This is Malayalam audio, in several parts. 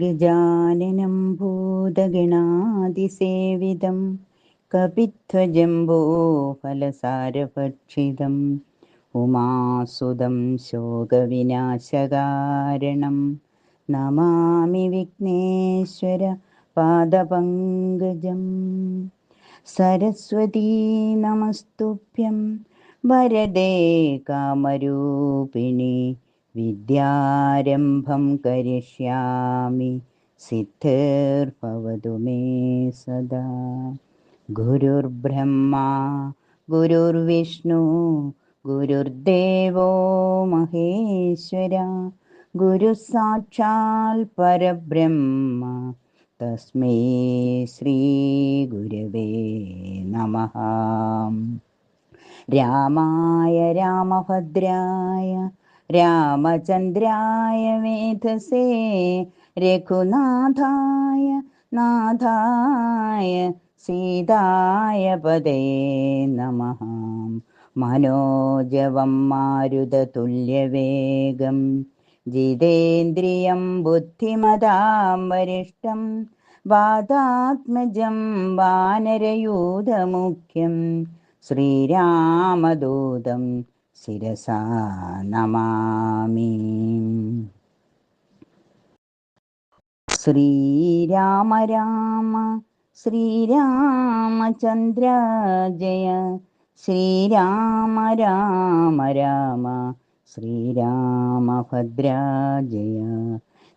ഗജാനനം ഭൂതഗണാതിസേവിതം കപിധ്വജംബോഫലസാരഭക്ഷിതം ഉമാസുതം ശോകവിനാശകാരണം നമാമി വിഘ്നേശ്വര പാദപങ്കജം. സരസ്വതീ നമസ്തുഭ്യം വരദേ കാമരൂപിണി വിദ്യാരംഭം കരിഷ്യാമി സിദ്ധിർഭവതു മേ സദാ. ഗുരുർബ്രഹ്മാ ഗുരുർവിഷ്ണു ഗുരുർദേവോ മഹേശ്വര ഗുരു സാക്ഷാൽ പരബ്രഹ്മ തസ്മൈ ശ്രീ ഗുരവേ നമഃ. രാമായ രാമഭദ്രായ രാമചന്ദ്രായ വേധസേ രഘുനാഥായ നാഥായ സീതായ പദേ നമഃ. മനോജവം മാരുതതുല്യവേഗം ജിതേന്ദ്രിയം ബുദ്ധിമതാം വരിഷ്ടം വാതാത്മജം വാനരയൂഥമുഖ്യം ശ്രീരാമദൂതം ശിരസാ നമാമി. ശ്രീരാമ രാമ ശ്രീരാമചന്ദ്ര ജയ ശ്രീരാമ രാമ രാമ ശ്രീരാമഭദ്ര ജയ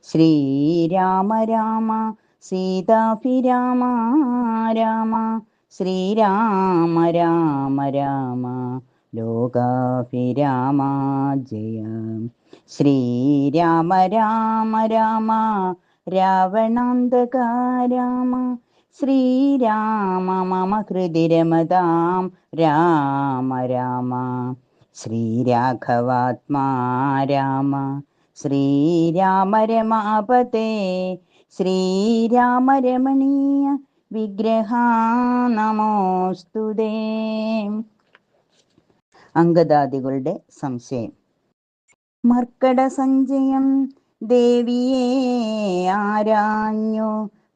ശ്രീരാമ രാമ സീതാഭിരാമ രാമ ശ്രീരാമ രാമ രാമ ലോകാഭിരാമ ജയ ശ്രീരാമ രാമ രാമ രാവണാന്തക രാമ ശ്രീരാമ മമ ഹൃദി രമതാം രാമ രാമ ശ്രീരാഘവാത്മാ രാമ ശ്രീരാമ രമാപതേ ശ്രീരാമ രമണീയ വിഗ്രഹ നമോസ്തുതേ. അംഗദാദികളുടെ സംശയം. മർക്കട സഞ്ജയം ദേവിയെ ആരാഞ്ഞു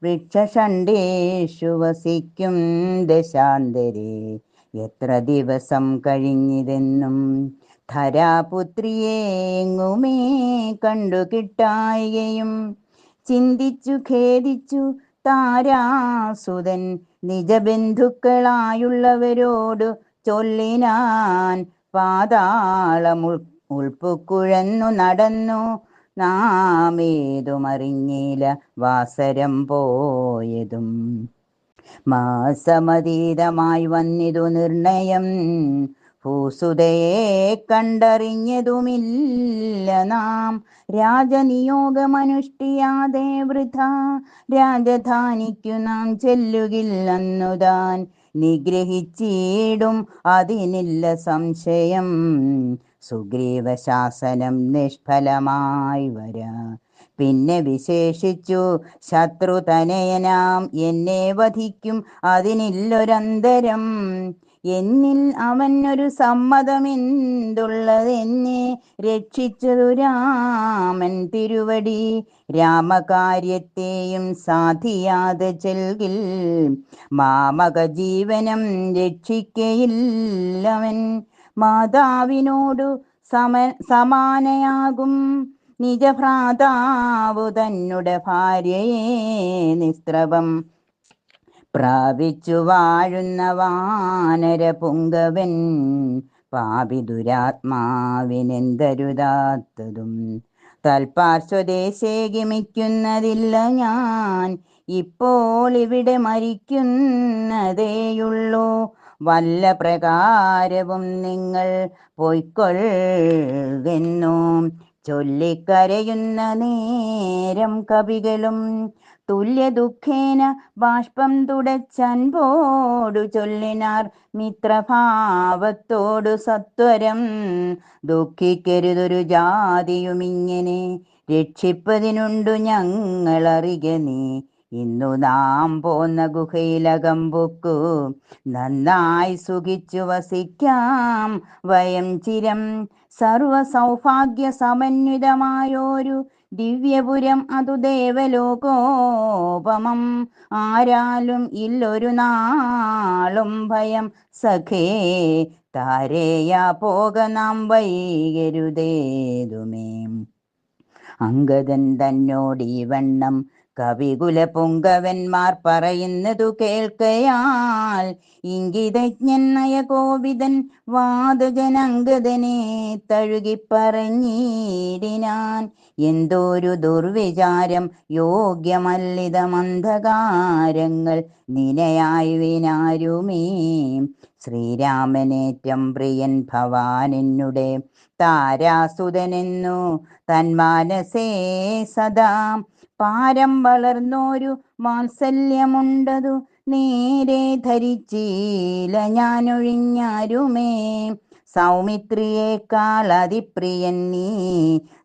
വൃക്ഷഷണ്ടേഷു വസിക്കും ദശാന്തരേ എത്ര ദിവസം കഴിഞ്ഞിതെന്നും ധരാപുത്രിയെ എങ്ങുമേ കണ്ടു കിട്ടായികയും ചിന്തിച്ചു ഖേദിച്ചു താരാസുതൻ നിജബന്ധുക്കളായുള്ളവരോടു ചൊല്ലിനാൻ. പാതാളമുൾ ഉൾപ്പുക്കുഴന്നു നടന്നു നാമേതുമറിഞ്ഞില വാസരം പോയതും. മാസമതീതമായി വന്നിതു നിർണയം ഭൂസുതയെ കണ്ടറിഞ്ഞതുമില്ല നാം. രാജനിയോഗമനുഷ്ഠിയാതെ വൃഥ രാജധാനിക്കു നാം ചെല്ലുകില്ലെന്നുതാൻ നിഗ്രഹിച്ചിടും അതിനില്ല സംശയം. സുഗ്രീവ ശാസനം നിഷ്ഫലമായി വരാ. പിന്നെ വിശേഷിച്ചു ശത്രുതനയനാം എന്നെ വധിക്കും അതിനില്ലൊരന്തരം. എന്നിൽ അവനൊരു സമ്മതമെന്തുള്ളതെന്നെ രക്ഷിച്ചതു രാമൻ തിരുവടി. രാമകാര്യത്തെയും സാധിയാതെ ചെൽകിൽ മാമക ജീവനം രക്ഷിക്കയില്ലവൻ. മാതാവിനോടു സമാനയാകും നിജഭ്രാതാവു തന്നെ ഭാര്യയെ നിസ്ത്രവം പ്രാപിച്ചു വാഴുന്ന വാനര പുങ്കവൻ. പാപി ദുരാത്മാവിനെന്തരുതാത്തതും തൽപാർശ്വദേശേ ഗമിക്കുന്നതില്ല ഞാൻ. ഇപ്പോൾ ഇവിടെ മരിക്കുന്നതേയുള്ളൂ. വല്ല പ്രകാരവും നിങ്ങൾ പൊയ്ക്കൊള്ളുന്നു ചൊല്ലിക്കരയുന്ന നേരം കവികളും തുല്യ ദുഃഖേന ബാഷ്പം തുടച്ചൻപോടു ചൊല്ലിനാർ മിത്രഭാവത്തോടു സത്വരം. ദുഃഖിക്കരുതൊരു ജാതിയുമിങ്ങനെ രക്ഷിപ്പതിനുണ്ടു ഞങ്ങളറിക നീ. ഇന്നു നാം പോന്ന ഗുഹയിലകമ്പുക്കു നന്നായി സുഖിച്ചു വസിക്കാം വയം ചിരം. സർവ സൗഭാഗ്യ സമന്വിതമായോരു ദിവ്യപുരം അതു ദേവലോകോപമം, ആരാലും ഇല്ലൊരു നാളും ഭയം. സഖേ താരേയാ പോക നാം വൈകരുതേതുമേ. അംഗദൻ തന്നോടീ വണ്ണം കവികുല പുങ്കവന്മാർ പറയുന്നതു കേൾക്കയാൽ, ഇംഗിതജ്ഞൻ നയകോപിതൻ വാതജനംഗദനെ തഴുകിപ്പറഞ്ഞിടിനാൻ. എന്തോരു ദുർവിചാരം യോഗ്യമല്ലിത മന്ധകാരങ്ങൾ നിനയായി വിനാരുമേ. ശ്രീരാമനേറ്റം പ്രിയൻ ഭവാനെന്നുടെ താരാസുതനെന്നു തന്മാനസേ സദാ. പാരം വളർന്നോരു വാത്സല്യമുണ്ടതു നേരെ ധരിച്ചീല ഞാനൊഴിഞ്ഞാരുമേ. സൗമിത്രിയേക്കാൾ അതിപ്രിയൻ നീ,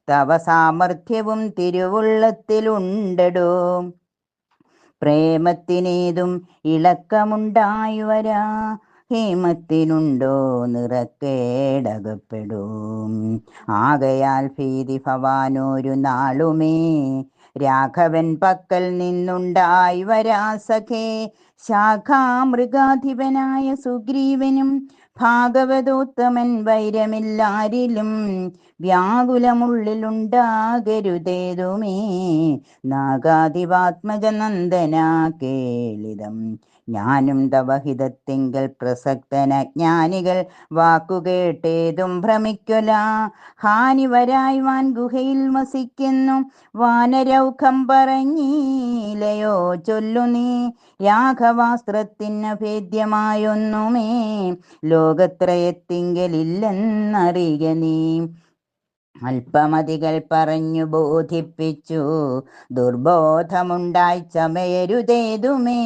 തവ സാമർഥ്യവും തിരുവുള്ളത്തിലുണ്ടടോ. പ്രേമത്തിനേതും ഇളക്കമുണ്ടായി വരാ, ഹേമത്തിനുണ്ടോ നിറക്കേടകപ്പെടും. ആകയാൽ ഭീതി ഭവാനൊരു നാളുമേ, രാഘവൻ പക്കൽ നിന്നുണ്ടായി വരാ സഖേ. ശാഖാമൃഗാധിപനായ സുഗ്രീവനും ഭാഗവതോത്തമൻ വൈരമില്ലാരിലും, വ്യാകുലമുള്ളിലുണ്ടാകരുതേതുമേ. നാഗാധിപാത്മജ നന്ദന കേളിതം, ഞാനും തവഹിതത്തിങ്കൽ പ്രസക്തനജ്ഞാനികൾ വാക്കുകേട്ടേതും ഭ്രമിക്കൊല. ഹാനി വരായ്വാൻ ഗുഹയിൽ വസിക്കുന്നു വാനരൗഖം പറഞ്ഞില്ലയോ ചൊല്ലു നീ. രാഘവാസ്ത്രത്തിന് ഭേദ്യമായൊന്നുമേ ലോകത്രയത്തിങ്കലില്ലെന്നറിയ നീ. അല്പമതികൾ പറഞ്ഞു ബോധിപ്പിച്ചു, ദുർബോധമുണ്ടായി ചമയരുതേതുമേ.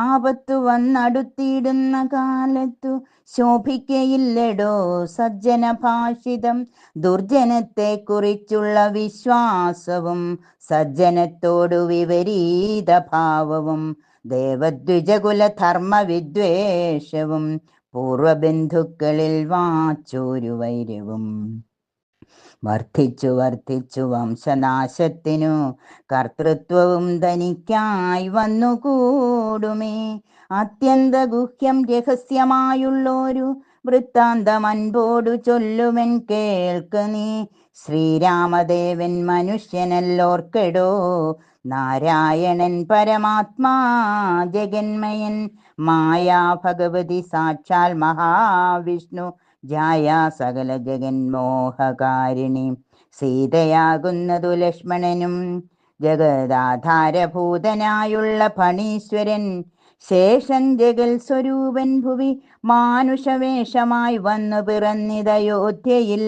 ആപത്തു വന്നടുത്തിടുന്ന കാലത്തു ശോഭിക്കയില്ലടോ സജ്ജന ഭാഷിതം. ദുർജനത്തെ കുറിച്ചുള്ള വിശ്വാസവും സജ്ജനത്തോടു വിപരീത ഭാവവും, ദേവദ്വിജകുല ധർമ്മ വിദ്വേഷവും, പൂർവബന്ധുക്കളിൽ വാച്ചോരു വൈര്യവും. വർദ്ധിച്ചു വർദ്ധിച്ചു വംശനാശത്തിനു കർത്തൃത്വവും തനിക്കായി വന്നുകൂടുമേ. അത്യന്ത ഗുഹ്യം രഹസ്യമായുള്ളൊരു വൃത്താന്തം അൻപോടു ചൊല്ലുവൻ കേൾക്ക നീ. ശ്രീരാമദേവൻ മനുഷ്യനല്ലോർക്കെടോ, നാരായണൻ പരമാത്മാ ജഗന്മയൻ. മായാ ഭഗവതി സാക്ഷാൽ മഹാവിഷ്ണു, ജായാ സകല ജഗന്മോഹകാരിണി. സീതയാകുന്നതു ലക്ഷ്മണനും ജഗദാധാരഭൂതനായുള്ള ഫണീശ്വരൻ. ശേഷൻ ജഗൽ സ്വരൂപൻ ഭുവി മാനുഷവേഷമായി വന്നു പിറന്നിതയോധ്യയിൽ.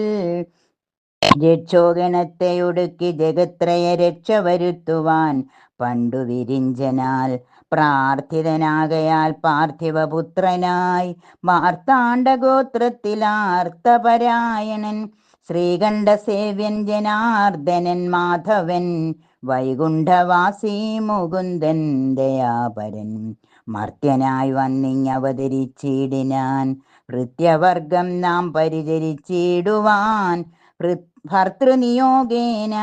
രക്ഷോഗണത്തെ ഒടുക്കി ജഗത്രയ രക്ഷ വരുത്തുവാൻ പണ്ടു വിരിഞ്ചനാൽ പ്രാർത്ഥിതനാകയാൽ പാർത്ഥിവപുത്രനായി മാർത്താണ്ഡഗോത്രത്തിലാർത്തപരായണൻ. ശ്രീകണ്ഠസേവ്യൻ ജനാർദ്ദനൻ മാധവൻ, വൈകുണ്ഠവാസി മുകുന്ദൻ ദയാപരൻ. മർത്യനായി വന്നിങ്ങവതരിച്ചിടിനാൻ, ഭൃത്യവർഗം നാം പരിചരിച്ചിടുവാൻ. ഭർത്തൃനിയോഗേന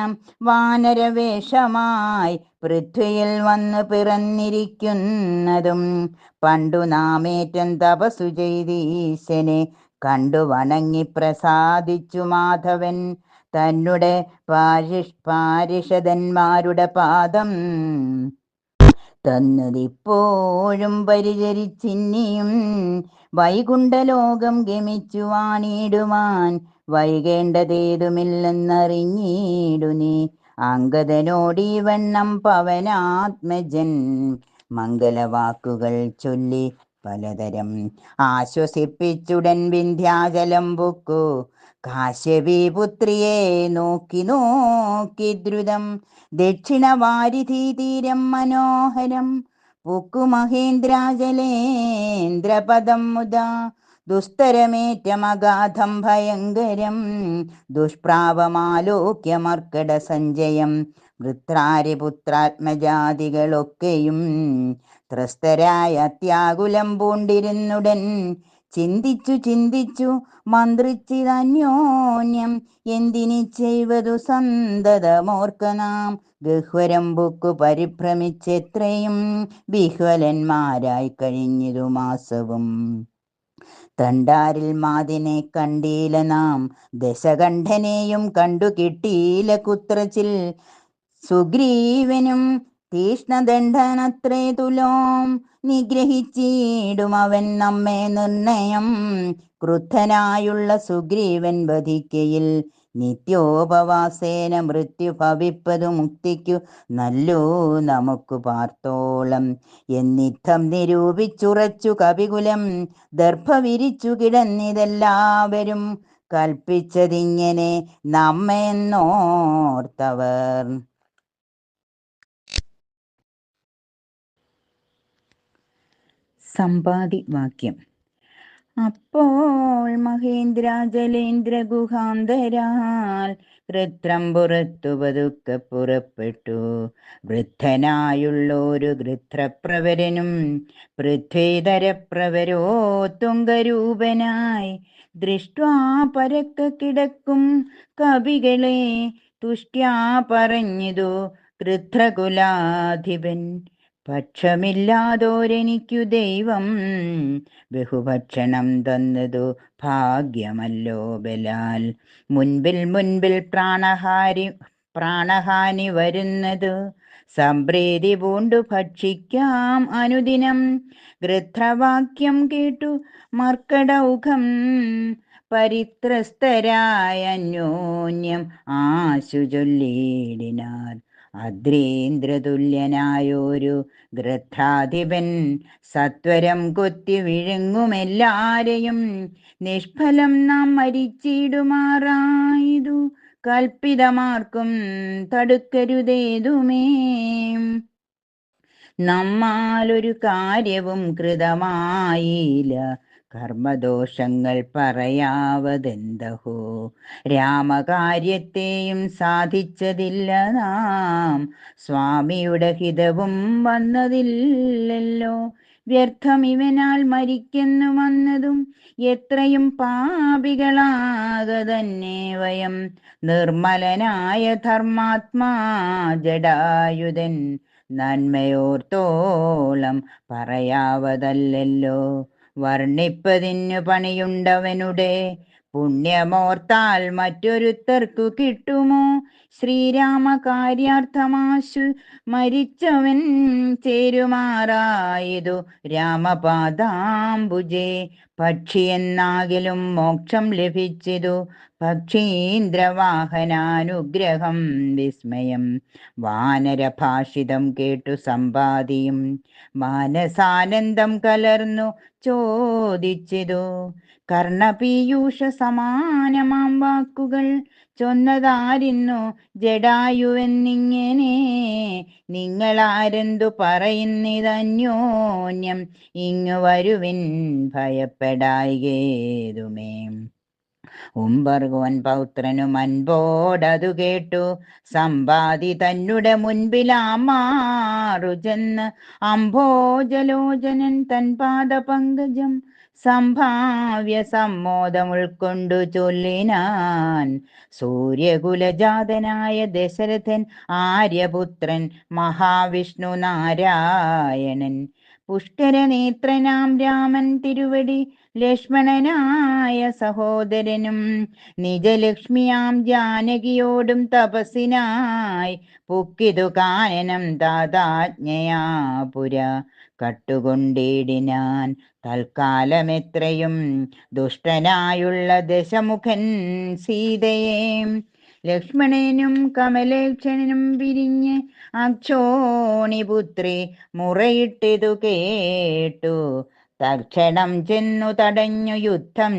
വാനരവേഷമായി പൃഥ്വിയിൽ വന്നു പിറന്നിരിക്കുന്നതും, പണ്ടു നാമേറ്റം തപസ്സു ചെയ്തീശനെ കണ്ടു വണങ്ങി പ്രസാദിച്ചു മാധവൻ. തന്നെ പാരിഷദന്മാരുടെ പാദം തന്നതിപ്പോഴും പരിചരിച്ചിന്നിയും, വൈകുണ്ഠലോകം ഗമിച്ചു വാണിടുവാൻ വൈകേണ്ടതേതുമില്ലെന്നറിഞ്ഞിടു നീ. അംഗദനോടീ വണ്ണം പവനാത്മജൻ മംഗളവാക്കുകൾ ചൊല്ലി പലതരം ആശ്വസിപ്പിച്ചുടൻ വിന്ധ്യാചലം പൊക്കു. കാശ്യപീപുത്രിയെ നോക്കി നോക്കി ദ്രുതം, ദക്ഷിണവാരിധി തീരം മനോഹരം. പൊക്കു മഹേന്ദ്രാചലേന്ദ്രപദം മുദാ, ദുസ്തരമേറ്റമഗാധം ഭയങ്കരം. ദുഷ്പ്രാപമാലോക്യമർക്കട സഞ്ജയം, വൃത്രാരിപുത്രാത്മജാതികളൊക്കെയും ത്രസ്തരായ അത്യാകുലം പൂണ്ടിരുന്നുടൻ. ചിന്തിച്ചു ചിന്തിച്ചു മന്ത്രിച്ചിതന്യോന്യം എന്തിനി ചെയ്വതു സന്തതമോർക്ക നാം. ഗഹ്വരം ബുക്കു പരിഭ്രമിച്ചെത്രയും ബിഹ്വലന്മാരായി കഴിഞ്ഞിതു മാസവും. തണ്ടാരിൽ മാതിനെ കണ്ടീല നാം, ദശകണ്ഠനെയും കണ്ടു കിട്ടീല കുത്രച്ചിൽ. സുഗ്രീവനും തീഷ്ണദണ്ഡനത്രേ തുലോം, നിഗ്രഹിച്ചിടും അവൻ നമ്മെ നിർണയം. ക്രുദ്ധനായുള്ള സുഗ്രീവൻ വധിക്കയിൽ നിത്യോപവാസേന മൃത്യു ഭവിപ്പതു മുക്തിക്കു നല്ലോ നമുക്ക് പാർത്തോളം. എന്നിത്തം നിരൂപിച്ചുറച്ചു കപികുലം ദർഭ വിരിച്ചു കിടന്നിതെല്ലാവരും. കൽപ്പിച്ചതിങ്ങനെ നമ്മെന്നോർത്തവർ. സമ്പാദി വാക്യം. അപ്പോൾ മഹേന്ദ്രാജലേന്ദ്ര ഗുഹാന്തരാൽ കൃത്രം പുറത്തു പതുക്കെ പുറപ്പെട്ടു. വൃദ്ധനായുള്ളൊരു ഗൃത്രപ്രവരനും പൃഥ്വീധരപ്രവരോ തുംഗരൂപനായി ദൃഷ്ട്വാ പരക്ക കിടക്കും കവികളെ തുഷ്ട്യാ പറഞ്ഞിതു ഗൃത്രകുലാധിപൻ. പക്ഷമില്ലാതോരെനിക്കു ദൈവം ബഹുഭക്ഷണം തന്നതു ഭാഗ്യമല്ലോ ബലാൽ. മുൻപിൽ മുൻപിൽ പ്രാണഹാനി വരുന്നത് സംപ്രീതി പൂണ്ടു ഭക്ഷിക്കാം അനുദിനം. ഗൃത്രവാക്യം കേട്ടു മർക്കടൗഘം പരിത്രസ്തരായ അന്യോന്യം ആശു ചൊല്ലിയിടിനാർ. അദ്രീന്ദ്രതുല്യനായൊരു ഗൃത്രാധിപൻ സത്വരം കൊത്തി വിഴുങ്ങുമെല്ലാരെയും. നിഷ്ഫലം നാം മരിച്ചിടുമാറായതു കൽപ്പിതമാർക്കും തടുക്കരുതേതുമേ. നമ്മാലൊരു കാര്യവും കൃതമായില്ല, കർമ്മദോഷങ്ങൾ പറയാവതെന്തഹോ. രാമകാര്യത്തെയും സാധിച്ചതില്ല നാം, സ്വാമിയുടെ ഹിതവും വന്നതില്ലല്ലോ. വ്യർത്ഥം ഇവനാൽ മരിക്കുന്നു വന്നതും എത്രയും പാപികളാകതന്നെ വയം. നിർമ്മലനായ ധർമാത്മാ ജടായുധൻ നന്മയോർത്തോളം പറയാവതല്ലോ. വർണ്ണിപ്പതിനു പണിയുണ്ടവനുടെ പുണ്യമോർത്താൽ മറ്റൊരുത്തർക്കു കിട്ടുമോ. ശ്രീരാമകാര്യാർത്ഥമാശു മരിച്ചവൻ ചേരുമാറായതു രാമപാദാംബുജേ. പക്ഷിയെന്നാകിലും മോക്ഷം ലഭിച്ചിതു പക്ഷീന്ദ്രവാഹനാനുഗ്രഹം വിസ്മയം. വാനരഭാഷിതം കേട്ടു സമ്പാദിയും മാനസാനന്ദം കലർന്നു ചോദിച്ചിതു. കർണപീയൂഷ സമാനമാം വാക്കുകൾ ചൊന്നതാരിന്നു ജടായുവെന്നിങ്ങനെ. നിങ്ങളാരെന്തു പറയുന്നിതന്യോന്യം ഇങ്ങു വരുവിൻ ഭയപ്പെടായികേതുമേ. ഉംബർഗോൻ പൗത്രനും അൻപോടതു കേട്ടു സമ്പാദി തന്നുടെ മുൻപിലാമാറു ചെന്ന് അംഭോജലോചനൻ തൻ പാദപങ്കജം സംഭാവ്യ സമ്മോദം ഉൾക്കൊണ്ടു ചൊല്ലിനാൻ. സൂര്യകുലജാതനായ ദശരഥൻ ആര്യപുത്രൻ മഹാവിഷ്ണു നാരായണൻ പുഷ്കരനേത്രനാം രാമൻ തിരുവടി ലക്ഷ്മണനായ സഹോദരനും നിജലക്ഷ്മിയാം ജാനകിയോടും തപസ്സിനായി പുക്കിതു കാനനം താതാജ്ഞയാ പുര കട്ടുകൊണ്ടിടിനാൻ. തൽക്കാലമെത്രയും ദുഷ്ടനായുള്ള ദശമുഖൻ സീതയെ ലക്ഷ്മണനും കമലേക്ഷണനും പിരിഞ്ഞ് അക്ഷോണിപുത്രി മുറയിട്ടിതു കേട്ടു. തക്ഷണം ചെന്നു തടഞ്ഞു യുദ്ധം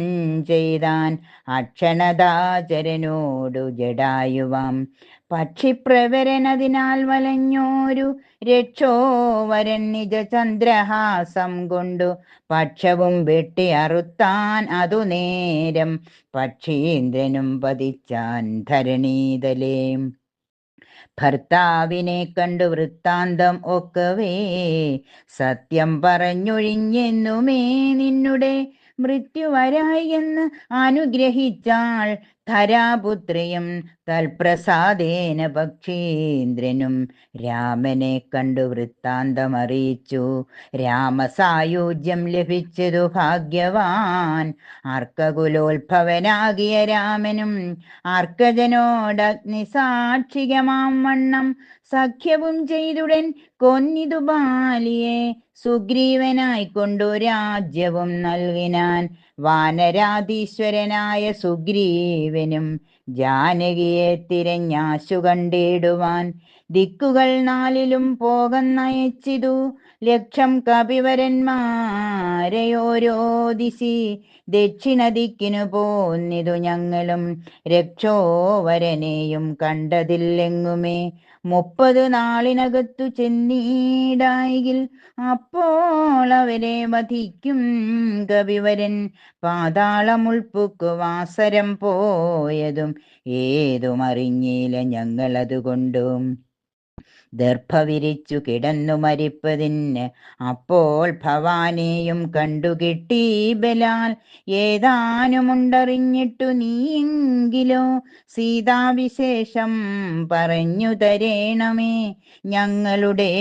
ചെയ്താൻ അക്ഷണദാചരനോടു ജടായുവാം. പക്ഷിപ്രവരനതിനാൽ വലഞ്ഞോരു രക്ഷോവരൻ നിജ ചന്ദ്രഹാസം കൊണ്ടു പക്ഷവും വെട്ടി അറുത്താൻ. അതു നേരം പക്ഷീന്ദ്രനും പതിച്ചാൻ ധരണീതലേ. ഭർത്താവിനെ കണ്ടു വൃത്താന്തം ഒക്കവേ സത്യം പറഞ്ഞൊഴിഞ്ഞെന്നുമേ നിന്നുടെ മൃത്യുവരായി എന്ന് അനുഗ്രഹിച്ചാൾ ധരാപുത്രിയും. തൽപ്രസാദേന പക്ഷീന്ദ്രനും രാമനെ കണ്ടു വൃത്താന്തമറിയിച്ചു. രാമസായുജ്യം ലഭിച്ചതു ഭാഗ്യവാൻ. അർക്കകുലോത്ഭവനാകിയ രാമനും അർക്കജനോടഗ്നിസാക്ഷികമാം വണ്ണം സഖ്യവും ചെയ്തുടൻ കൊന്നിതു ബാലിയെ. സുഗ്രീവനായിക്കൊണ്ടു രാജ്യവും നൽകിനാൻ. വാനരാധീശ്വരനായ സുഗ്രീവനും ജാനകിയെ തിരഞ്ഞാശു കണ്ടിടുവാൻ. ദിക്കുകൾ നാലിലും പോകന്നയച്ചിതു ലക്ഷം കപിവരന്മാരെയോരോ ദിശി. ദക്ഷിണ ദിക്കിനു പോന്നിതു ഞങ്ങളും രക്ഷോവരനെയും കണ്ടതില്ലെങ്ങുമേ. 30 നാളിനകത്തു ചെന്നീടായിൽ അപ്പോൾ അവരെ വധിക്കും കവിവരൻ. പാതാളമുൾപ്പുക്കു വാസരം പോയതും ഏതുമറിഞ്ഞില്ല ഞങ്ങളതുകൊണ്ടും. ദർഭ വിരിച്ചു കിടന്നു മരിപ്പതിന് അപ്പോൾ ഭവാനെയും കണ്ടുകിട്ടി ബലാൽ. ഏതാനുമുണ്ടറിഞ്ഞിട്ടു നീയെങ്കിലോ സീതാവിശേഷം പറഞ്ഞു തരേണമേ. ഞങ്ങളുടെ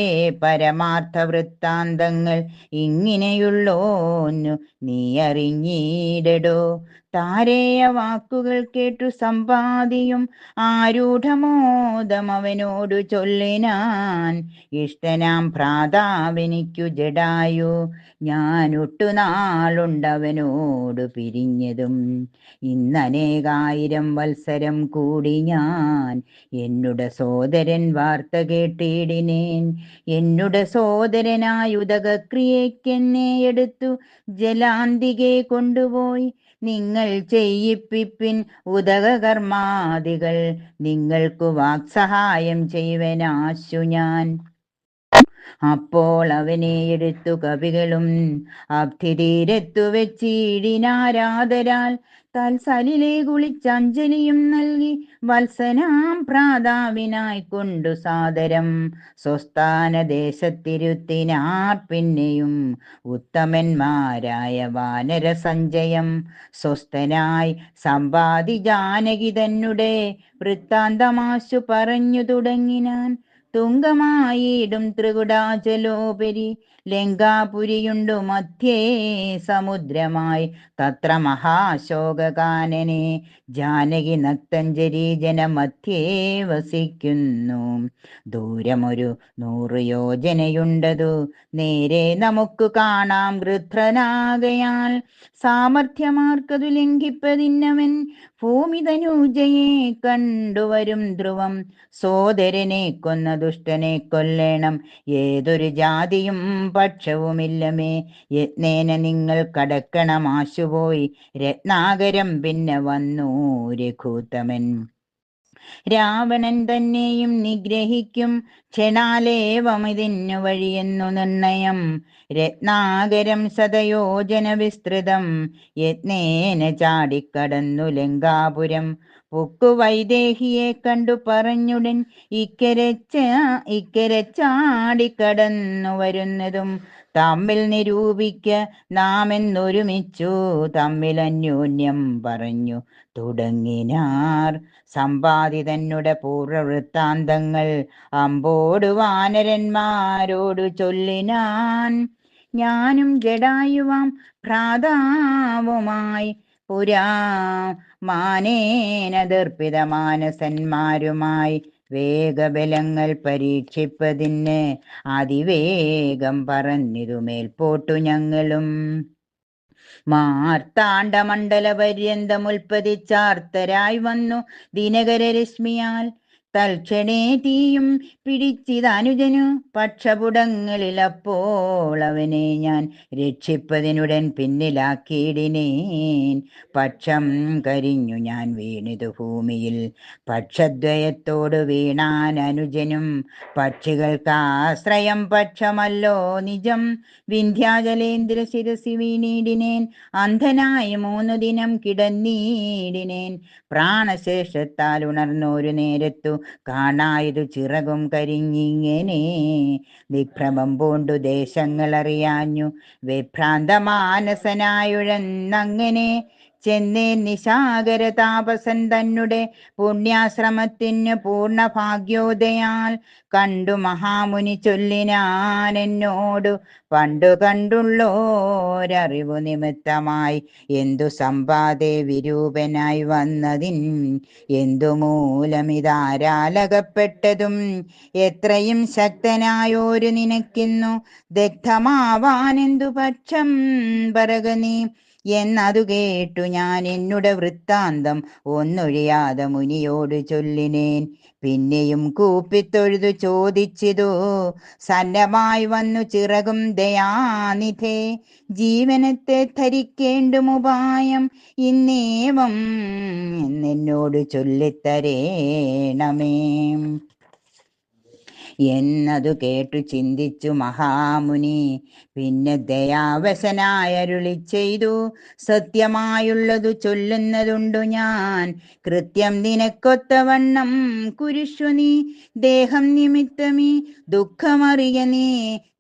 പരമാർത്ഥ വൃത്താന്തങ്ങൾ ഇങ്ങനെയുള്ളോന്നു നീ അറിഞ്ഞിടടോ. താരേയ വാക്കുകൾ കേട്ടു സമ്പാദിയും ആരൂഢമോദം അവനോടു ചൊല്ലിനാൻ. ഇഷ്ടനാം ഭ്രാതാവെനിക്കു ജടായു, ഞാൻ ഒട്ടുനാളുണ്ടവനോടു പിരിഞ്ഞതും. ഇന്നനേകായിരം വത്സരം കൂടി ഞാൻ എന്നുടെ സോദരൻ വാർത്ത കേട്ടിടിനേൻ. എന്നുടെ സോദരനായുദകക്രിയക്കെന്നെ എടുത്തു ജലാന്തികെ കൊണ്ടുപോയി. നിങ്ങൾ ചെയ്യിപ്പിപ്പിൻ ഉദകകർമാദികൾ, നിങ്ങൾക്കു വാക്സഹായം ചെയ്വനാശു ഞാൻ. അപ്പോൾ അവനെ എടുത്തു കവികളും അബ്ധിതീരത്തു വെച്ചിടിനാരാദരാൽ. തൽസലിലെ കുളിച്ചഞ്ജലിയും നൽകി വത്സനാം ഭ്രാതാവിനായി കൊണ്ടു സാദരം സ്വസ്ഥാന ദേശത്തിരുത്തിനാർ. പിന്നെയും ഉത്തമന്മാരായ വാനര സഞ്ചയം സ്വസ്ഥനായി സമ്പാദി ജാനകി തന്നെ വൃത്താന്തമാശു പറഞ്ഞു തുടങ്ങിനാൻ. തുങ്കമായിടും ത്രികുടാചലോപരി ലങ്കാപുരിയുണ്ടു മധ്യേ സമുദ്രമായി. തത്ര മഹാശോകകാനനെ ജാനകി നക്തഞ്ജരി ജനമധ്യേ വസിക്കുന്നു. ദൂരമൊരു 100 യോജനയുണ്ടതു നേരെ നമുക്ക് കാണാം. ഗൃധ്രനാകയാൽ സാമർഥ്യമാർക്കതു ലംഘിപ്പതിന്നവൻ ഭൂമി തനൂജയെ കണ്ടുവരും ധ്രുവം. സോദരനെ കൊന്ന ദുഷ്ടനെ കൊല്ലണം, ഏതൊരു ജാതിയും പക്ഷവുമില്ലമേ. യത്നേന നിങ്ങൾ കടക്കണമാശുപോയി രത്നാകരം. പിന്നെ വന്നു രഘൂത്തമൻ രാവണൻ തന്നെയും നിഗ്രഹിക്കും ക്ഷണാലേവമിതിന്നു വഴിയെന്നു നിർണയം. രത്നാകരം ശതയോജന വിസ്തൃതം യത്നേന ചാടിക്കടന്നു ലങ്കാപുരം. പുക്കു വൈദേഹിയെ കണ്ടു പറഞ്ഞുടൻ ഇക്കരെ ചാടിക്കടന്നു വരുന്നതും തമ്മിൽ നിരൂപിക്ക നാമെന്നൊരുമിച്ചു തമ്മിൽ അന്യോന്യം പറഞ്ഞു തുടങ്ങിനാർ. സമ്പാദിതന്നുടെ പൂർവവൃത്താന്തങ്ങൾ അമ്പോടു വാനരന്മാരോടു ചൊല്ലിനാൻ. ഞാനും ജടായുവാം ഭ്രാതാവുമായി പുരാ മാനേന ദർപ്പിത മാനസന്മാരുമായി വേഗബലങ്ങൾ പരീക്ഷിപ്പതിന് അതിവേഗം പറന്നിതു മേൽപോട്ടു ഞങ്ങളും. മാർത്താണ്ഡമണ്ഡല പര്യന്തമുൽപ്പതിച്ചാർത്തരായി വന്നു ദിനകരരശ്മിയാൽ. തൽക്ഷണേ തീയും പിടിച്ചിതനുജനു പക്ഷപുടങ്ങളിൽ. അപ്പോൾ അവനെ ഞാൻ രക്ഷിപ്പതിനുടൻ പിന്നിലാക്കിയിടിനേൻ. പക്ഷം കരിഞ്ഞു ഞാൻ വീണിതു ഭൂമിയിൽ. പക്ഷദ്വയത്തോട് വീണാൻ അനുജനും. പക്ഷികൾക്കാശ്രയം പക്ഷമല്ലോ നിജം. വിന്ധ്യാചലേന്ദ്ര ശിരസി വീണിടിനേൻ. അന്ധനായി 3 ദിനം കിടന്നീടിനേൻ. പ്രാണശേഷത്താൽ ഉണർന്നൊരു നേരത്തു കാണായതു ചിറകും കരിഞ്ഞിങ്ങനെ. വിഭ്രമം പൂണ്ടു ദേശങ്ങളറിയാഞ്ഞു വിഭ്രാന്ത മാനസനായുഴന്നങ്ങനെ ചെന്നേൻ നിശാകര താപസൻ തന്നെ പുണ്യാശ്രമത്തിന് പൂർണ്ണ ഭാഗ്യോദയാൽ കണ്ടു മഹാമുനി ചൊല്ലിനാൻ എന്നോടു പണ്ടു കണ്ടുള്ളോരറിവു നിമിത്തമായി എന്തു സമ്പാദേ വിരൂപനായി വന്നതിൻ എന്തു മൂലമിതാരാലകപ്പെട്ടതും എത്രയും ശക്തനായോരു നിനക്കിന്നു ദഗ്ധമാവാനെന്തു പക്ഷം പറക നീ എന്നതു കേട്ടു ഞാൻ എന്നുടെ വൃത്താന്തം ഒന്നൊഴിയാതെ മുനിയോട് ചൊല്ലിനേൻ. പിന്നെയും കൂപ്പിത്തൊഴുതു ചോദിച്ചിതു സന്നമായി വന്നു ചിറകും ദയാനിധേ ജീവനത്തെ ധരിക്കേണ്ടുമുപായം ഇന്നേവം എന്നോട് ചൊല്ലിത്തരേണമേ എന്നതു കേട്ടു ചിന്തിച്ചു മഹാമുനി. പിന്നെ ദയാവശനായരുളി ചെയ്തു സത്യമായുള്ളതു ചൊല്ലുന്നതുണ്ടു ഞാൻ. കൃത്യം നിനക്കൊത്തവണ്ണം കുരുഷു നീ ദേഹം നിമിത്തമീ ദുഃഖമറിയ നീ.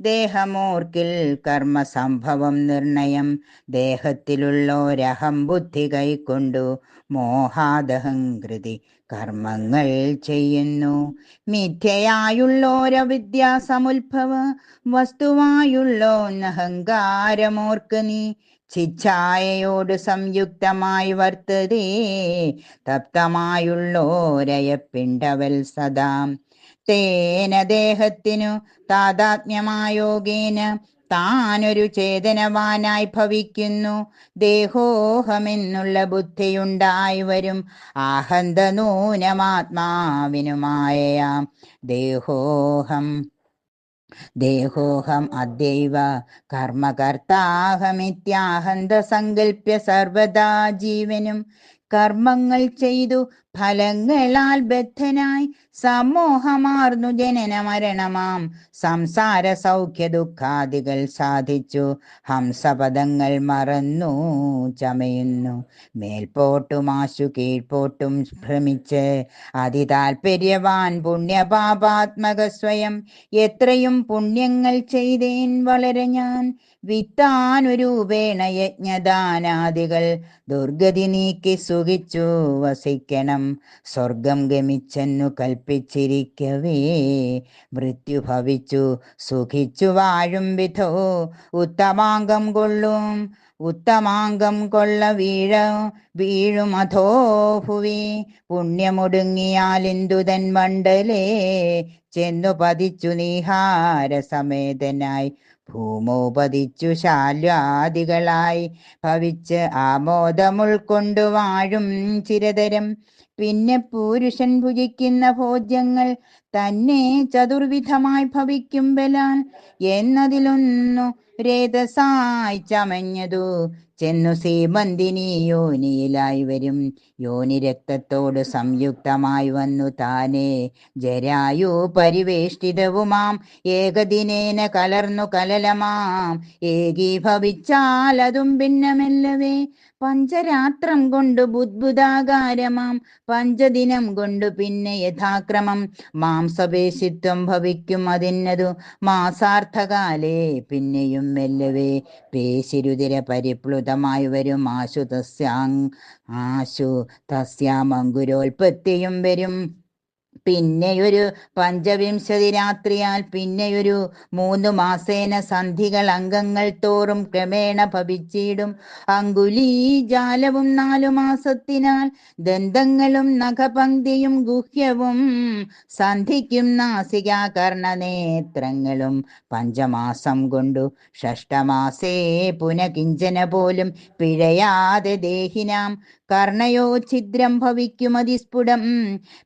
ദേഹമോർക്കിൽ കർമ്മസംഭവം നിർണയം ദേഹത്തിലുള്ളോരഹം ബുദ്ധി കൈക്കൊണ്ടു മോഹാദഹംകൃതി കർമ്മങ്ങൾ ചെയ്യുന്നു. മിഥ്യയായുള്ളോരവിദ്യാസമുത്ഭവ വസ്തുവായുള്ളോന്നഹങ്കാരമോർക്ക് നീ. ചിച്ഛായയോട് സംയുക്തമായി വർത്തതേ തപ്തമായുള്ളോരയപ്പിണ്ടവൽ സദാ. തേന ദേഹത്തിനു താതാത്മ്യമായോഗേന താനൊരു ചേതനവാനായി ഭവിക്കുന്നു. ദേഹോഹമെന്നുള്ള ബുദ്ധിയുണ്ടായി വരും ആഹന്ത നൂനമാത്മാവിനുമായയാം. ദേഹോഹം അദ്യൈവ കർമ്മകർത്താഹമിത്യാഹന്ത സങ്കല്പ്യ സർവദാ ജീവനും കർമ്മങ്ങൾ ചെയ്തു ഫലങ്ങളാൽ ബദ്ധനായി സമോഹമാർന്നു ജനന മരണമാം സംസാര സൗഖ്യ ദുഃഖാദികൾ സാധിച്ചു ഹംസപദങ്ങൾ മറന്നു ചമയുന്നു. മേൽപോട്ടും ആശു കീഴ്പോട്ടും ഭ്രമിച്ച് അതിതാൽപര്യവാൻ പുണ്യപാപാത്മക സ്വയം. എത്രയും പുണ്യങ്ങൾ ചെയ്തേൻ വളരെ ഞാൻ വിത്താനുരൂപേണ യജ്ഞദാനാദികൾ ദുർഗതി നീക്കി സുഖിച്ചു വസിക്കണം. സ്വർഗം ഗമിച്ചെന്നു കൽപ്പിച്ചിരിക്കവേ മൃത്യു ഭവിച്ചു സുഖിച്ചു വാഴും വിധോ ഉത്തമാംഗം കൊള്ള വീഴുമധോ ഭുവി. പുണ്യമൊടുങ്ങിയാലിന്ദുതൻ മണ്ഡലേ ചെന്നു പതിച്ചു നീഹാര സമേതനായി ഭൂമോപതിച്ചു ശാല്യാദികളായി ഭവിച്ച് ആമോദമുൾക്കൊണ്ടു വാഴും ചിരതരം. പിന്നെ പുരുഷൻ ഭുജിക്കുന്ന ഭോജ്യങ്ങൾ തന്നെ ചതുർവിധമായി ഭവിക്കും ബലാൽ എന്നതിലൊന്നു രേതസായി ചമഞ്ഞതു ചെന്നു സീമന്തിനി യോനിയിലായി വരും. യോനി രക്തത്തോട് സംയുക്തമായി വന്നു താനേ ജരായു പരിവേഷ്ടിതവുമാം ഏകദിനേന കലർന്നു കലലമാം ഏകീഭവിച്ചാൽ അതും ഭിന്നമല്ലവേ. പഞ്ചരാത്രം കൊണ്ടു ബുദ്ബുദാകാരമാം പഞ്ചദിനം കൊണ്ടു പിന്നെ യഥാക്രമം മാംസപേശിത്വം ഭവിക്കും. അതിന്നതു മാസാർത്ഥകാലേ പിന്നെയും മെല്ലവേ പേശിരുതിര പരിപ്ലുതമായി വരും. ആശു തസ്യാമങ്കുരോൽപത്തിയും വരും. പിന്നെയൊരു പഞ്ചവിംശതി രാത്രിയാൽ പിന്നെയൊരു 3 മാസേന സന്ധികൾ അംഗങ്ങൾ തോറും ക്രമേണ ഭവിച്ചിടും. അങ്കുലീജാലവും 4 മാസത്തിനാൽ ദന്തങ്ങളും നഖപങ്ക്തിയും ഗുഹ്യവും സന്ധിക്കും നാസികാകർണനേത്രങ്ങളും 5 മാസം കൊണ്ടു ഷഷ്ടമാസേ പുനകിഞ്ചന പോലും പിഴയാതെ ദേഹിനാം കർണയോ ഛിദ്രം ഭവിക്കും അതിസ്ഫുടം.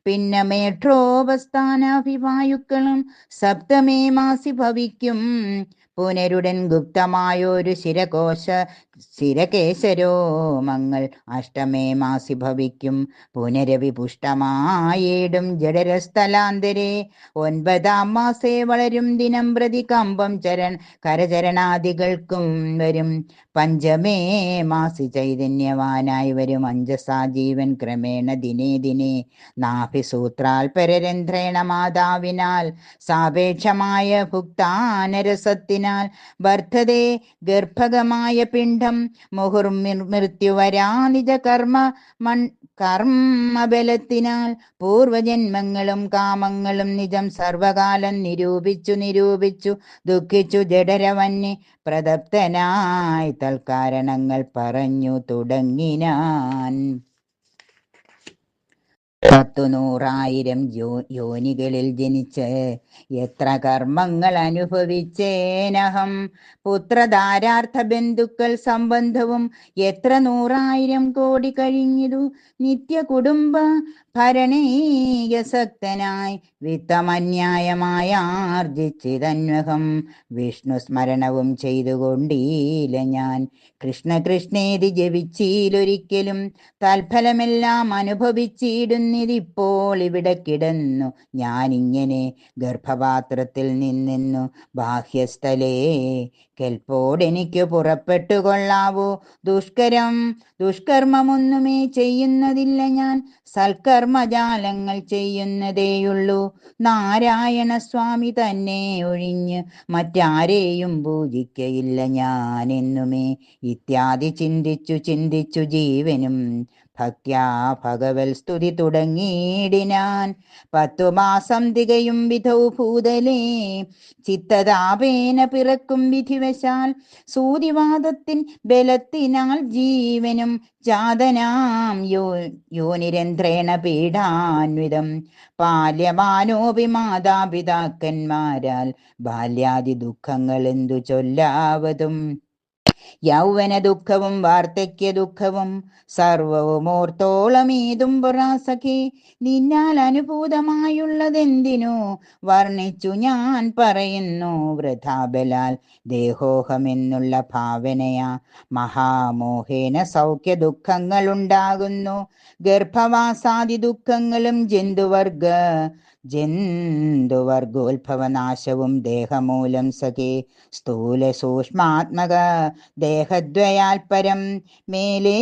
പിന്നെ മേഠ്രോപസ്ഥാനാഭിവായുക്കളും സപ്തമേ മാസി ഭവിക്കും. പുനരുടൻ ഗുപ്തമായൊരു ശിരകോശ സ്ഥിരകേശരോമങ്ങൾ അഷ്ടമേ മാസി ഭവിക്കും. പുനരവി പുഷ്ടമായിടും ജഡരസ്ഥലാന്തരെ. 9-ാം മാസേ വളരും ദിനം പ്രതി കമ്പം കരചരണാദികൾക്കും വരും. പഞ്ചമേ മാസി ചൈതന്യവാനായി വരും അഞ്ജസാ ജീവൻ ക്രമേണ ദിനേ ദിനേ. നാഭിസൂത്രാൽപരരന്ധ്രേണ മാതാവിനാൽ സാപേക്ഷമായ ഭുക്താനരസത്തിനാൽ വർദ്ധതേ ഗർഭകമായ പിണ്ഡം. മുഹുർമൃത്യുവരാ നിജ കർമ്മബലത്തിനാൽ പൂർവജന്മങ്ങളും കാമങ്ങളും നിജം സർവകാലം നിരൂപിച്ചു ദുഃഖിച്ചു ജഡരവന്യ പ്രദപ്തനായി തൽക്കാരണങ്ങൾ പറഞ്ഞു തുടങ്ങിനാൻ. 100,000 യോനികളിൽ ജനിച്ച് എത്ര കർമ്മങ്ങൾ അനുഭവിച്ചേനഹം. പുത്രധാരാർത്ഥ ബന്ധുക്കൾ സംബന്ധവും എത്ര 100,000 കോടി കഴിഞ്ഞിതു. നിത്യ കുടുംബ ഭരണീയസക്തനായി വിത്തമന്യായമായ ആർജിച്ചിതന്വഹം. വിഷ്ണു സ്മരണവും ചെയ്തുകൊണ്ടീല ഞാൻ. കൃഷ്ണ കൃഷ്ണേതി ജപിച്ചീലൊരിക്കലും തൽഫലമെല്ലാം അനുഭവിച്ചിടുന്നിതിപ്പോൾ ഇവിടെ കിടന്നു ഞാനിങ്ങനെ. ഗർഭപാത്രത്തിൽ നിന്നു ബാഹ്യസ്ഥലേ കെൽപ്പോടെനിക്ക് പുറപ്പെട്ടു കൊള്ളാവോ. ദുഷ്കർമ്മമൊന്നുമേ ചെയ്യുന്നതില്ല ഞാൻ. സൽക്കർമ്മജാലങ്ങൾ ചെയ്യുന്നതേയുള്ളൂ. നാരായണ സ്വാമി തന്നെ ഒഴിഞ്ഞ് മറ്റാരെയും പൂജിക്കയില്ല ഞാനെന്നുമേ. ഇത്യാദി ചിന്തിച്ചു ജീവനും ഭക്ത്യാ ഭഗവൽ സ്തുതി തുടങ്ങിയിടിനാൻ. 10 മാസം തികയും വിധൗ ഭൂതലേ ചിത്തതാപേന പിറക്കും വിധിവശാൽ. സൂതിവാദത്തിൻ ബലത്തിനാൽ ജീവനും ജാതനാം യോനിരന്ധ്രേണ പീഡാന്വിതം. പാല്യമാനോപി മാതാപിതാക്കന്മാരാൽ ബാല്യാദി ദുഃഖങ്ങൾ എന്തു ചൊല്ലാവതും. യൗവന ദുഃഖവും വാർദ്ധക്യ ദുഃഖവും സർവവും ഓർത്തോളമീതും പൊറാസഖേ. നിന്നാൽ അനുഭൂതമായുള്ളതെന്തിനു വർണ്ണിച്ചു ഞാൻ പറയുന്നു. വൃഥാബലാൽ ദേഹോഹമെന്നുള്ള ഭാവനയാ മഹാമോഹേന സൗഖ്യ ദുഃഖങ്ങളുണ്ടാകുന്നു. ഗർഭവാസാദി ദുഃഖങ്ങളും ജന്തുവർഗോത്ഭവനാശവും ദേഹമൂലം സഖേ. സ്ഥൂല സൂക്ഷ്മാത്മക ദേഹദ്വയാൽ പരം മേലേ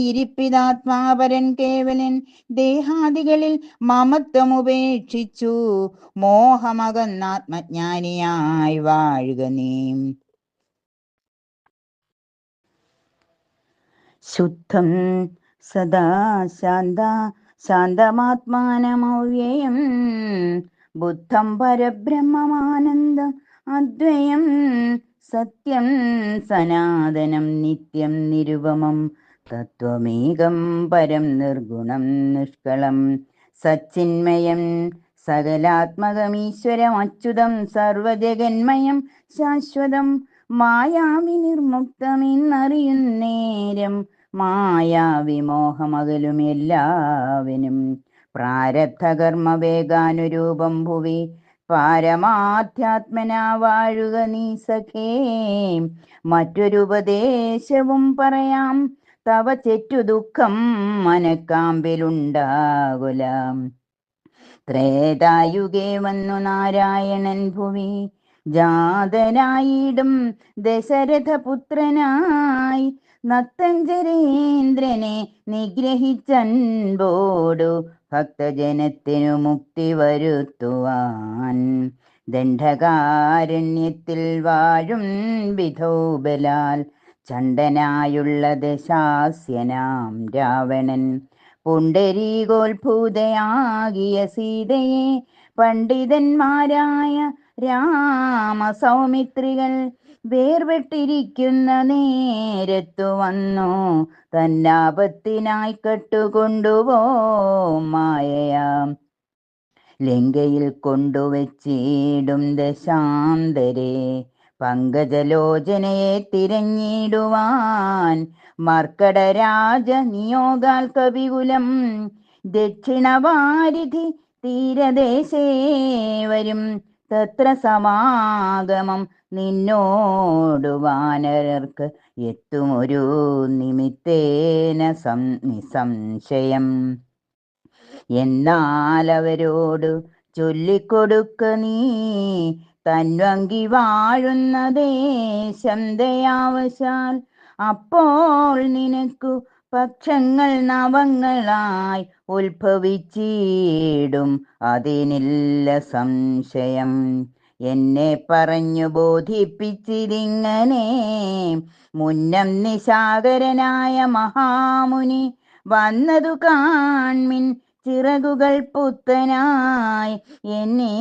ഇരിപ്പിതാത്മാപരൻ കേവലൻ. ദേഹാദികളിൽ മമത്വമുപേക്ഷിച്ചു മോഹമകന്നാത്മജ്ഞാനിയായി വാഴുക നീ. ശുദ്ധം സദാ ശാന്തമാത്മാനമവ്യയം ബുദ്ധം പരബ്രഹ്മമാനന്ദം അദ്വയം സത്യം സനാതനം നിത്യം നിരുപമം. തത്വമേകം പരം നിർഗുണം നിഷ്കളം സച്ചിന്മയം സകലാത്മകമീശ്വരം അച്യുതം സർവജഗന്മയം ശാശ്വതം. മായാവിനിർമുക്തമെന്നറിയുന്നേരം മായാവിമോഹമകലും എല്ലാവനും. പ്രാരബ്ധകർമ്മവേഗാനുരൂപം ഭുവി പാരമാധ്യാത്മനാ വാഴുക നീ സഖേ. മറ്റൊരുപദേശവും പറയാം തവ ചെറ്റു ദുഃഖം മനക്കാമ്പിലുണ്ടാകുല. ത്രേതായുഗേ വന്നു നാരായണൻ ഭുവി ജാതനായിടും ദശരഥപുത്രനായി. നക്തഞ്ചരേന്ദ്രനെ നിഗ്രഹിച്ചൻപോടു ഭക്തജനത്തിനു മുക്തി വരുത്തുവാൻ. ദണ്ഡകാരണ്യത്തിൽ വാഴും വിധൗബലാൽ ചണ്ഡനായുള്ള ദശാസ്യനാം രാവണൻ. പുണ്ടരീകോത്ഭൂതയാകിയ സീതയെ പണ്ഡിതന്മാരായ രാമസൗമിത്രികൾ വേർപെട്ടിരിക്കുന്ന നേരത്തു വന്നു തന്നാപത്തിനായി കട്ടുകൊണ്ടുപോ മായയാം. ലങ്കയിൽ കൊണ്ടുവച്ചിടും ദശാന്തരെ പങ്കജലോചനയെ തിരഞ്ഞിടുവാൻ. മർക്കടരാജ നിയോഗാൽ കവികുലം ദക്ഷിണവാരിധി തീരദേശേ വരും. തത്ര സമാഗമം നിന്നോടു വാനരർക്ക് എത്തുമൊരു നിമിത്തേന നിസംശയം. എന്നാൽ അവരോട് ചൊല്ലിക്കൊടുക്ക നീ തൻവങ്കി വാഴുന്ന ദേശം ദയാവശാൽ. അപ്പോൾ നിനക്കു പക്ഷങ്ങൾ നവങ്ങളായി ഉത്ഭവിച്ചിടും, അതിനില്ല സംശയം. എന്നെ പറഞ്ഞു ബോധിപ്പിച്ചിരിങ്ങനെ മുന്നം നിശാകരനായ മഹാമുനി. വന്നതു കാൺമിൻ ചിറകുകൾ പുത്തനായി, എന്നെ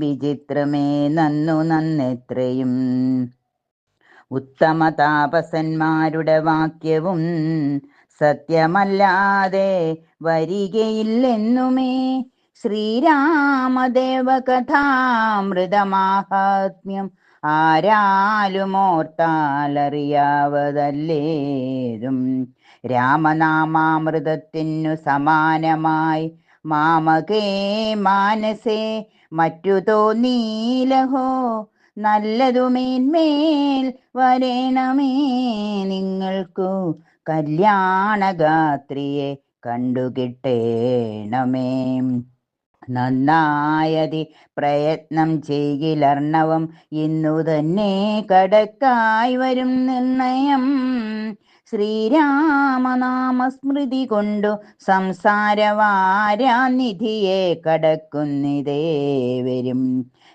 വിചിത്രമേ നന്നു നന്നെത്രയും. ഉത്തമ താപസന്മാരുടെ വാക്യവും സത്യമല്ലാതെ വരികയില്ലെന്നുമേ. ശ്രീരാമദേവകഥാമൃതമാഹാത്മ്യം ആരാലും ഓർത്താലറിയാവതല്ലേതും. രാമനാമാമൃതത്തിനു സമാനമായി മാമകേ മാനസേ മറ്റു തോന്നീലഹോ. നല്ലതുമേന്മേൽ വരേണമേ നിങ്ങൾക്കു കല്യാണഗാത്രിയെ കണ്ടുകിട്ടേണമേ. നന്നായതി പ്രയത്നം ചെയ്യിലർണവം, ഇന്നു തന്നെ കടക്കായി വരും നിർണയം. ശ്രീരാമനാമസ്മൃതി കൊണ്ടു സംസാരവാരാനിധിയെ കടക്കുന്നിതേവരും.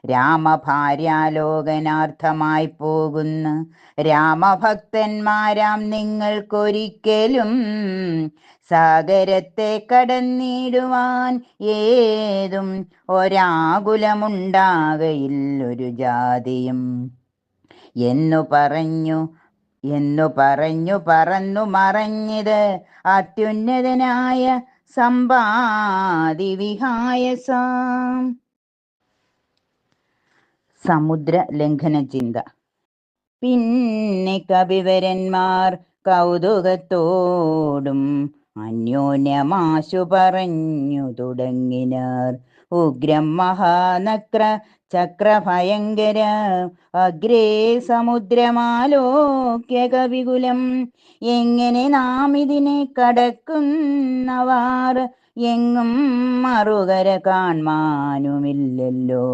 രാമഭാര്യാലോകനാർത്ഥമായി പോകുന്ന രാമഭക്തന്മാരാം നിങ്ങൾക്കൊരിക്കലും സാഗരത്തെ കടന്നിടുവാൻ ഏതും ഒരാകുലമുണ്ടാകയില്ലൊരു ജാതിയും. എന്നു പറഞ്ഞു പറന്നു മറഞ്ഞത് അത്യുന്നതനായ സമ്പാദി വിഹായസാം. സമുദ്ര ലംഘന ചിന്ത. പിന്നെ കവിവരന്മാർ കൗതുകത്തോടും അന്യോന്യമാശു പറഞ്ഞു തുടങ്ങിനാർ. ഉഗ്രം മഹാനക്ര ചക്രഭയങ്കര അഗ്രേ സമുദ്രമാലോക്യ കവികുലം. എങ്ങനെ നാം ഇതിനെ കടക്കുന്നവാർ, എങ്ങും മറുകര കാൺമാനുമില്ലല്ലോ.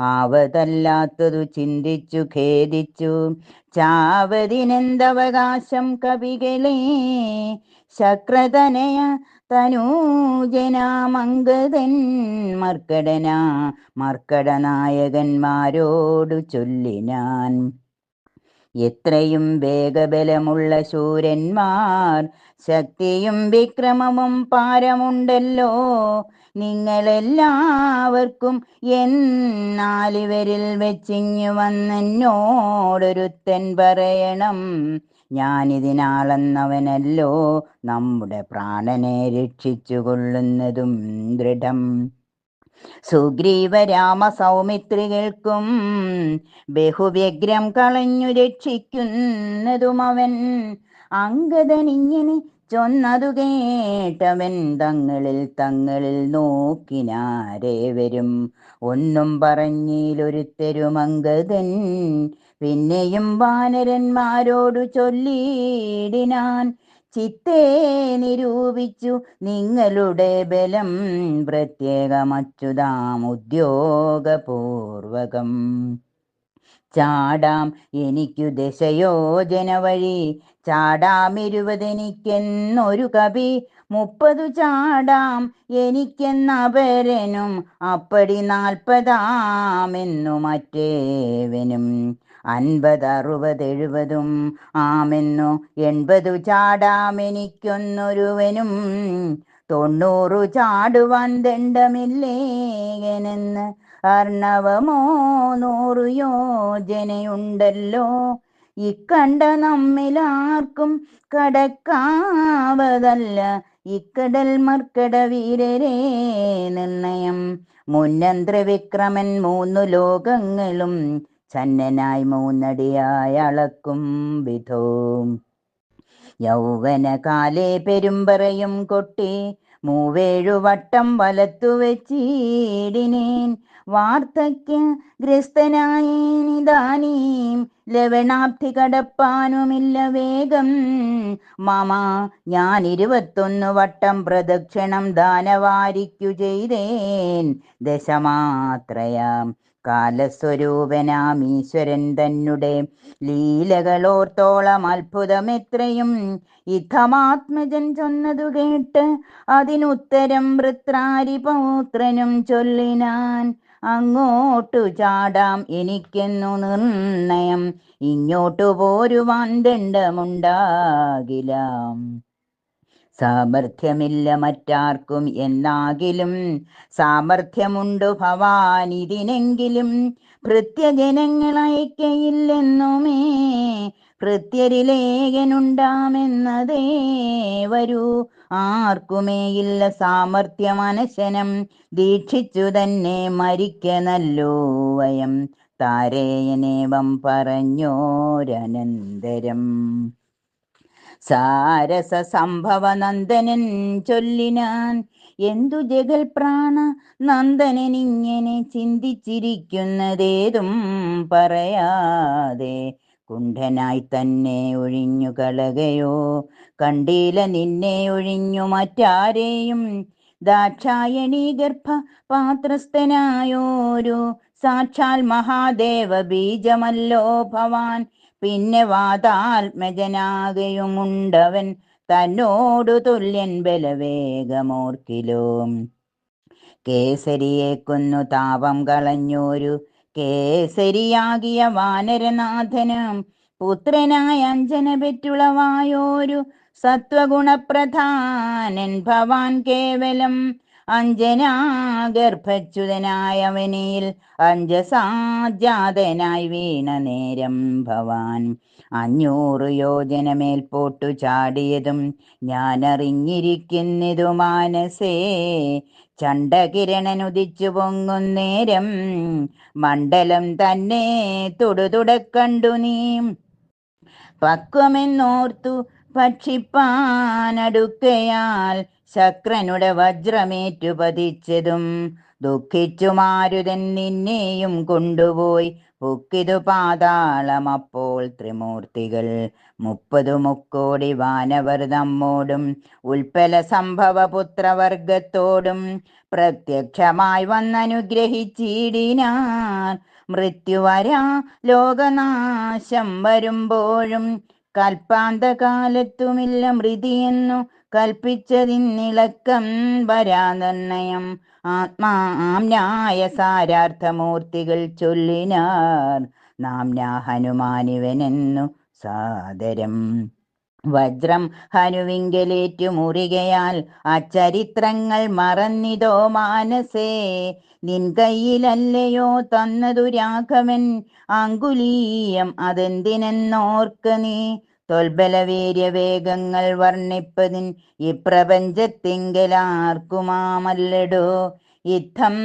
ആവതല്ലാത്തതു ചിന്തിച്ചു ഖേദിച്ചു ചാവതിനെന്തവകാശം കവികളെ. ശക്രതനയ തനൂജനാമംഗതൻ മർക്കടനായകന്മാരോടു ചൊല്ലിനാൻ. എത്രയും വേഗബലമുള്ള ശൂരന്മാർ, ശക്തിയും വിക്രമവും പാരമുണ്ടല്ലോ നിങ്ങളെല്ലാവർക്കും. എന്നാലിവരിൽ വെച്ചിങ്ങു വന്നെന്നോടൊരുത്തൻ പറയണം, ഞാനിതിനാളെന്നവനല്ലോ നമ്മുടെ പ്രാണനെ രക്ഷിച്ചു കൊള്ളുന്നതും ദൃഢം. സുഗ്രീവരാമ സൗമിത്രികൾക്കും ബഹുവ്യഗ്രം കളഞ്ഞു രക്ഷിക്കുന്നതും അവൻ. അംഗദനിങ്ങനെ ചൊന്നതു കേട്ടവൻ തങ്ങളിൽ നോക്കിനാരേവരും. ഒന്നും പറഞ്ഞിലൊരുത്തരുമംഗദൻ. പിന്നെയും വാനരന്മാരോടു ചൊല്ലിയിടിനാൻ, ചിത്തേ നിരൂപിച്ചു നിങ്ങളുടെ ബലം പ്രത്യേകമച്യുതാം ഉദ്യോഗപൂർവകം. ചാടാം എനിക്കു ദശയോജന വഴി, ചാടാം 20 കവി, 30 ചാടാം എനിക്കെന്നപരനും, അപ്പടി 40 മറ്റേവനും. 50, 60, 70 ആമെന്നു 80 ചാടാമെനിക്കൊന്നൊരുവനും. 90 ചാടുവാൻ ദണ്ഡമില്ലേകനെന്ന് അർണവമോ 100 യോജനയുണ്ടല്ലോ. ഇക്കണ്ട നമ്മിലാർക്കും കടക്കാവതല്ല ഇക്കടൽ മർക്കട വീരരേ നിർണയം. മുന്നന്ത്രവിക്രമൻ 3 ലോകങ്ങളും ഛന്നനായി 3 അടിയായി അളക്കും വിധോ. യൗവനകാലേ പെരുമ്പറയും കൊട്ടി 37 വട്ടം വലത്തു വെച്ചിടിനേൻ. വാർദ്ധക്യഗ്രസ്തനായിനിതാനീം ലവണാബ്ധി കടപ്പാനുമില്ല വേഗം. മമ ഞാൻ 21 വട്ടം പ്രദക്ഷിണം ദാനവാരിക്കു ചെയ്തേൻ ദശമാത്രയാം. കാലസ്വരൂപനാം ഈശ്വരൻ തന്നെ ലീലകളോർത്തോളം അത്ഭുതമെത്രയും ഇത്തമാത്മജൻ ചൊന്നതു കേട്ട് അതിനുത്തരം വൃത്രാരിപൗത്രനും ചൊല്ലിനാൻ. അങ്ങോട്ടു ചാടാം എനിക്കെന്നു നിർണയം, ഇങ്ങോട്ടു പോരുവാൻ ദണ്ഡമുണ്ടാകില്ല. സാമർഥ്യമില്ല മറ്റാർക്കും എന്നാകിലും സാമർഥ്യമുണ്ടു ഭവാൻ ഇതിനെങ്കിലും. ഭൃത്യജനങ്ങളയക്കയില്ലെന്നുമേ ഭൃത്യരിലേഖനുണ്ടാമെന്നതേ വരൂ. ആർക്കുമേയില്ല സാമർഥ്യമനശനം, ദീക്ഷിച്ചു തന്നെ മരിക്ക നല്ലോ വയം. താരേയനേവം പറഞ്ഞോരനന്തരം സാരസ സംഭവനന്ദനൻ ചൊല്ലിനാൻ. എന്തു ജഗൽ പ്രാണ നന്ദനനിങ്ങനെ ചിന്തിച്ചിരിക്കുന്നതേതും പറയാതെ കുണ്ഠനായി തന്നെ ഒഴിഞ്ഞു കളകയോ. കണ്ടീല നിന്നെ ഒഴിഞ്ഞു മറ്റാരെയും, ദാക്ഷായണീ ഗർഭ പാത്രസ്ഥനായോരു സാക്ഷാൽ മഹാദേവ ബീജമല്ലോ ഭവാൻ. പിന്നെ വാതാത്മജനാകയുമുണ്ടവൻ തന്നോടു തുല്യൻ ബലവേഗമോർക്കിലോ. കേസരിയെ കൊന്നു താപം കളഞ്ഞോരു കേസരിയാകിയ വാനരനാഥനും പുത്രനായ അഞ്ജന പെറ്റുളവായോരു സത്വഗുണപ്രധാനൻ ഭവാൻ കേവലം. അഞ്ജനാഗർഭച്യുതനായവനിൽ അഞ്ജസാജാതനായി വീണ നേരം ഭവാൻ 500 യോജന മേൽപോട്ടു ചാടിയതും ഞാനറിഞ്ഞിരിക്കുന്നിതു മാനസേ. ചണ്ഡകിരണനുദിച്ചു പൊങ്ങുന്നേരം മണ്ഡലം തന്നെ തുടക്കണ്ടു നീ. പക്വമെന്നോർത്തു ഭക്ഷിപ്പാനടുക്കയാൽ ശക്രനുടെ വജ്രമേറ്റു പതിച്ചതും ദുഃഖിച്ചു മാരുതൻ നിന്നെയും കൊണ്ടുപോയി പൊക്കിതു പാതാളം. അപ്പോൾ ത്രിമൂർത്തികൾ 30 മുക്കോടി വാനവർ നമ്മോടും ഉൽപ്പല സംഭവ പുത്രവർഗത്തോടും പ്രത്യക്ഷമായി വന്നനുഗ്രഹിച്ചിടിനാർ. മൃത്യുവരാ ലോകനാശം വരുമ്പോഴും കൽപ്പാന്തകാലത്തുമില്ല മൃതിയെന്നു കൽപ്പിച്ചതിന്നിളക്കം വരാനിർണയം. ആത്മാംനായ സാരാർത്ഥമൂർത്തികൾ ചൊല്ലിനാർ. നാംനാ ഹനുമാനിവനെന്നു സാദരം. വജ്രം ഹനുവിങ്കലേറ്റു മുറികയാൽ അച്ചരിത്രങ്ങൾ മറന്നിതോ മാനസേ. നിൻ കയ്യിലല്ലയോ തന്നതു രാഘവൻ അങ്കുലീയം, അതെന്തിനെന്നോർക്ക നീ. തൊൽബലവീര്യവേഗങ്ങൾ വർണ്ണിപ്പതിൻ ഇപ്രപഞ്ചത്തിങ്കലാർക്കുമാമല്ലടോ. യുദ്ധം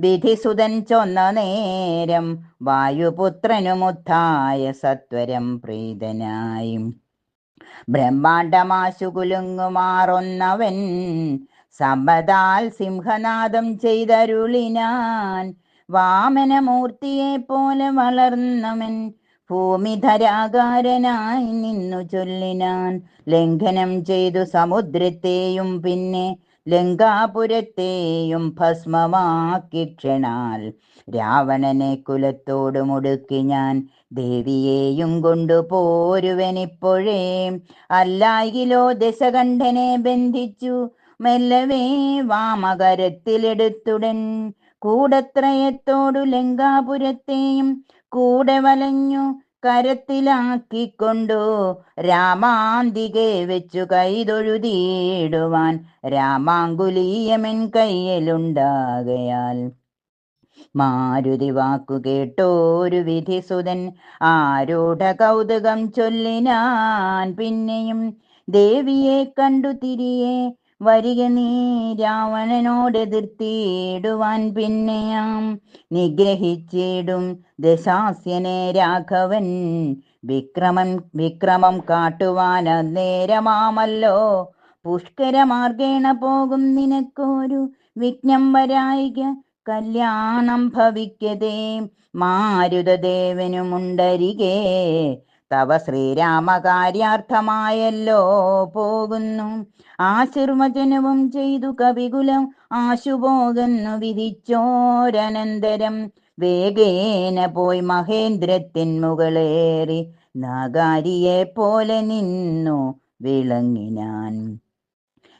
വിധിസുതൻ ചൊന്ന നേരം വായുപുത്രനുമുദ്ധായ സത്വരം പ്രീതനായി. ബ്രഹ്മാണ്ടമാശു കുലുങ്ങുമാറൊന്നവൻ സമ്പതാൽ സിംഹനാദം ചെയ്തരുളിനാൻ. വാമനമൂർത്തിയെ പോലെ വളർന്നവൻ ഭൂമിധരാകാരനായി നിന്നു ചൊല്ലിനാൻ. ലംഘനം ചെയ്തു സമുദ്രത്തെയും പിന്നെ ലങ്കാപുരത്തെയും ഭസ്മമാക്കി ക്ഷണാൽ രാവണനെ കുലത്തോടു മുടുക്കി ഞാൻ. ദേവിയെയും കൊണ്ടു പോരുവനിപ്പോഴേ, അല്ലായിലോ ദശകണ്ഠനെ ബന്ധിച്ചു മെല്ലവേ വാമകരത്തിലെടുത്തുടൻ. കൂടത്രയത്തോടു ലങ്കാപുരത്തെയും കൂടെ വലഞ്ഞു കരത്തിലാക്കിക്കൊണ്ടു രാമാന്തികെ വെച്ചു കൈതൊഴുതിയിടുവാൻ രാമാങ്കുലീയമെൻ കയ്യിലുണ്ടാകയാൽ. മാരുതി വാക്കു കേട്ടോരു വിധിസുതൻ ആരൂഢ കൗതുകം ചൊല്ലിനാൻ. പിന്നെയും ദേവിയെ കണ്ടു തിരിയെ വരിക നീ രാവണനോടെതിർത്തിയിടുവാൻ. പിന്നെയാം നിഗ്രഹിച്ചിടും ദശാസ്യനെ രാഘവൻ. വിക്രമം കാട്ടുവാൻ അന്നേരമാമല്ലോ പുഷ്കരമാർഗേണ പോകും നിനക്കൊരു വിഘ്നം വരായിക. കല്യാണം ഭവിക്കതേ മാരുതദേവനുമുണ്ടരികേ. തവ ശ്രീരാമകാര്യാർത്ഥമായല്ലോ പോകുന്നു. ആശീർവചനവും ചെയ്തു കവികുലം ആശുപോകുന്നു വിധിച്ചോരനന്തരം. വേഗേന പോയി മഹേന്ദ്രത്തിൻ മുകളേറി നാഗാരിയെ പോലെ നിന്നു വിളങ്ങിനാൻ.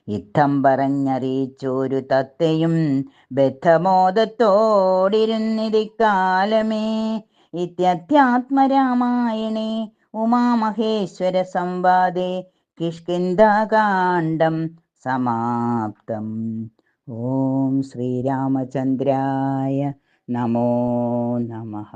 യുദ്ധം പറഞ്ഞറിയിച്ചൊരു തത്തയും ബദ്ധമോദത്തോടിരുന്നിരിക്കാലമേ. ഇത്യധ്യാത്മരാമായണേ ഉമാമഹേശ്വര സംവാദേ കിഷ്കിന്ധാകാണ്ഡം സമാപ്തം. ഓം ശ്രീരാമചന്ദ്രായ നമോ നമഃ.